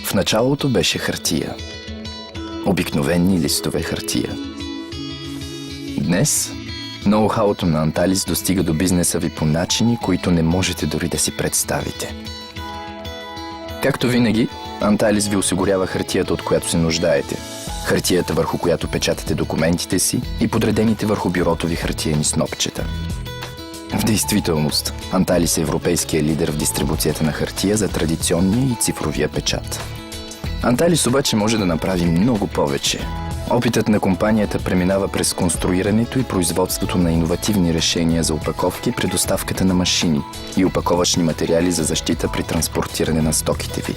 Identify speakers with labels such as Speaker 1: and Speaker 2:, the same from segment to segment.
Speaker 1: В началото беше хартия. Обикновени листове хартия. Днес ноу-хауто на Анталис достига до бизнеса ви по начини, които не можете дори да си представите. Както винаги, Анталис ви осигурява хартията, от която се нуждаете. Хартията, върху която печатате документите си и подредените върху бюрото ви хартиени снопчета. В действителност, Анталис е европейския лидер в дистрибуцията на хартия за традиционния и цифровия печат. Анталис обаче може да направи много повече. Опитът на компанията преминава през конструирането и производството на иновативни решения за опаковки при доставката на машини и опаковъчни материали за защита при транспортиране на стоките ви.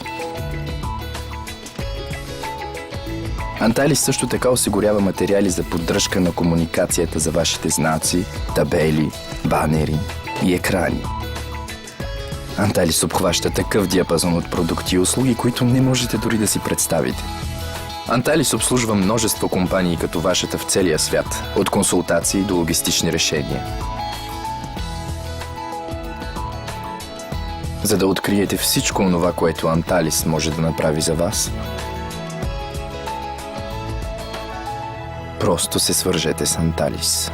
Speaker 1: Анталис също така осигурява материали за поддръжка на комуникацията за вашите знаци, табели, банери и екрани. Анталис обхваща такъв диапазон от продукти и услуги, които не можете дори да си представите. Анталис обслужва множество компании като вашата в целия свят, от консултации до логистични решения. За да откриете всичко онова, което Анталис може да направи за вас, просто се свържете с Анталис.